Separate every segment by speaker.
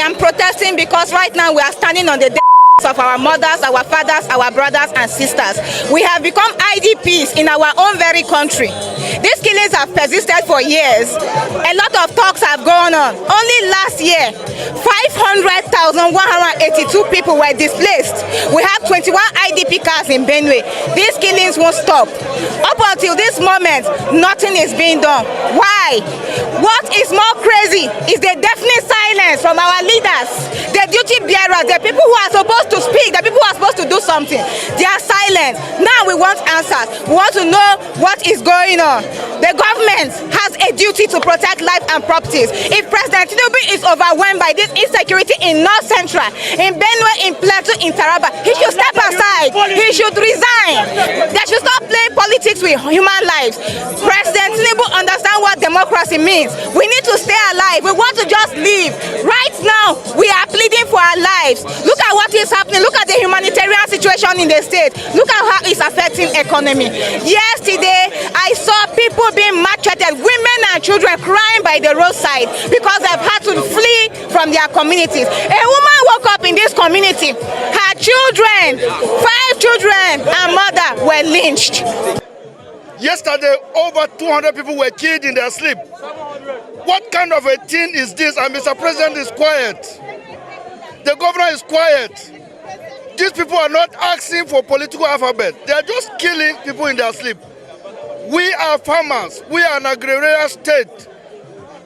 Speaker 1: am protesting because right now we are standing on the of our mothers, our fathers, our brothers and sisters. We have become IDPs in our own very country. These killings have persisted for years. A lot of talks have gone on. Only last year, 500,182 people were displaced. We have 21 IDP cars in Benue. These killings won't stop. Up until this moment, nothing is being done. Why? What is more crazy is the deafening silence from our leaders, the duty bearers, the people who are supposed to speak, the people who are supposed to do something. They are silent. Now we want answers. We want to know what is going on. The government has a duty to protect life and properties. If President Tinubu is overwhelmed by this insecurity in North Central, in Benue, in Plateau, in Taraba, he should step aside. He should resign. They should stop playing politics with human lives. President Tinubu understands what democracy means. We need to stay alive. We want to just live. Right now, we are pleading for our lives. Look at what is happening. Look at the humanitarian situation in the state. Look at how it's affecting economy. Yesterday, I saw people being maltreated, women and children crying by the roadside because they've had to flee from their communities. A woman woke up in this community. Her children, 5 children and mother were lynched.
Speaker 2: Yesterday, over 200 people were killed in their sleep. What kind of a thing is this? And Mr. President is quiet. The governor is quiet. These people are not asking for political alphabet. They are just killing people in their sleep. We are farmers. We are an agrarian state.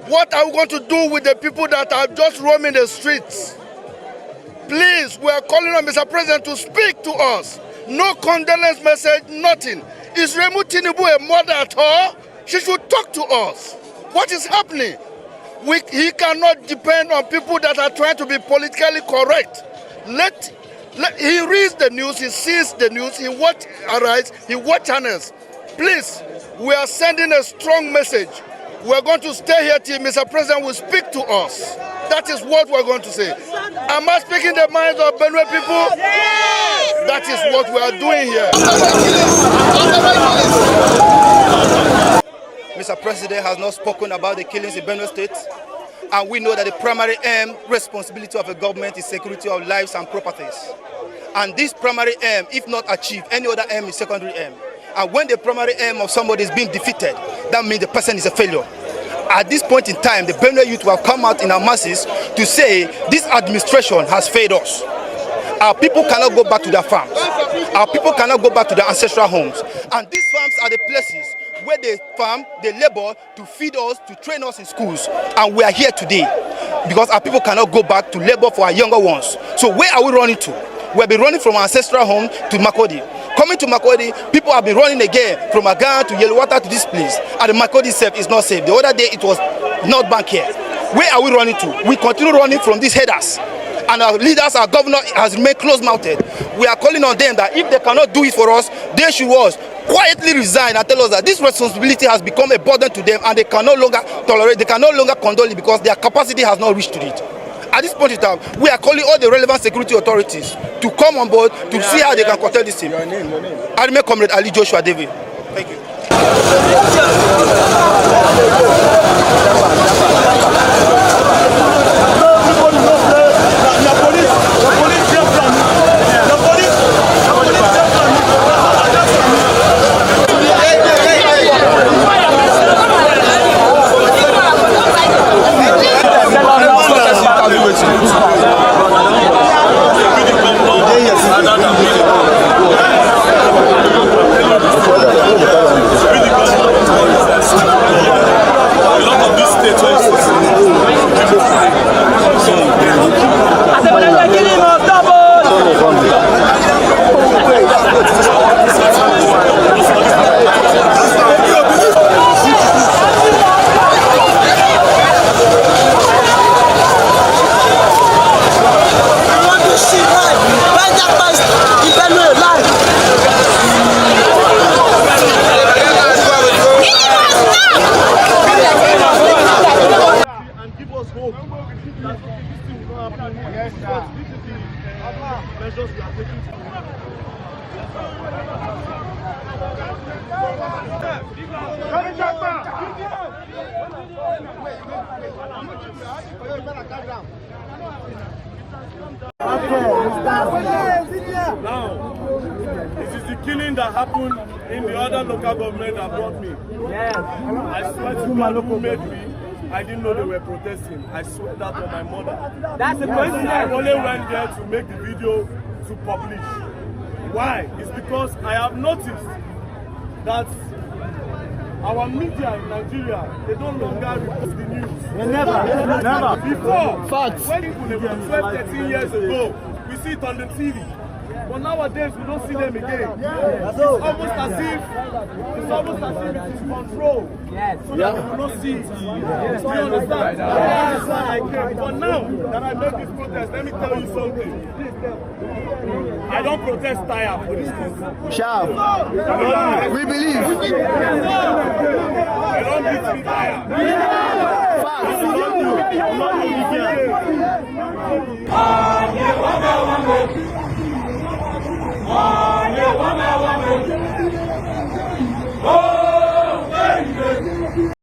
Speaker 2: What are we going to do with the people that are just roaming the streets? Please, we are calling on Mr. President to speak to us. No condolence message, nothing. Is Remu Tinubu a mother at all? She should talk to us. What is happening? He cannot depend on people that are trying to be politically correct. He reads the news, he sees the news, he watch Arise, he watch channels. Please, we are sending a strong message. We are going to stay here till Mr. President will speak to us. That is what we are going to say. Am I speaking the minds of Benue people? That is what we are doing here.
Speaker 3: Mr. President has not spoken about the killings in Benue State, and we know that the primary aim, responsibility of a government is security of lives and properties. And this primary aim, if not achieved, any other aim is secondary aim. And when the primary aim of somebody is being defeated, that means the person is a failure. At this point in time, the Benue youth will have come out in our masses to say this administration has failed us. Our people cannot go back to their farms. Our people cannot go back to their ancestral homes. And these farms are the places where they farm, they labor to feed us, to train us in schools. And we are here today because our people cannot go back to labor for our younger ones. So where are we running to? We'll be running from our ancestral home to Makodi. Coming to Makodi, people have been running again from Agan to Yellowwater to this place. And the Makodi itself is not safe. The other day it was not back here. Where are we running to? We continue running from these headers. And our leaders, our governor has remained close-mouthed. We are calling on them that if they cannot do it for us, they should quietly resign and tell us that this responsibility has become a burden to them and they can no longer tolerate, they can no longer condole it because their capacity has not reached to it. At this point in time, we are calling all the relevant security authorities to come on board to see how they can curtail this thing. I remain Comrade Ali Joshua David. Thank you.
Speaker 4: Now, this is the killing that happened in the other local government that brought me.
Speaker 5: Yes.
Speaker 4: I swear to God who made me, I didn't know they were protesting. I swear that on my mother.
Speaker 5: That's the question.
Speaker 4: I only went there to make the video to publish. Why? It's because I have noticed that our media in Nigeria, they don't longer report the news.
Speaker 5: Never.
Speaker 4: Before,
Speaker 5: Facts.
Speaker 4: when people were 12, 13 years ago, we see it on the TV. But nowadays we don't see them again. It's almost as if it is controlled.
Speaker 5: Yes.
Speaker 4: So that we will not see it. Yes. Do you understand? That's why I came. But now that I made this protest, let me tell you something. I don't protest tire for this thing.
Speaker 5: Sharp. We believe.
Speaker 4: I don't need to be tired.
Speaker 5: Facts.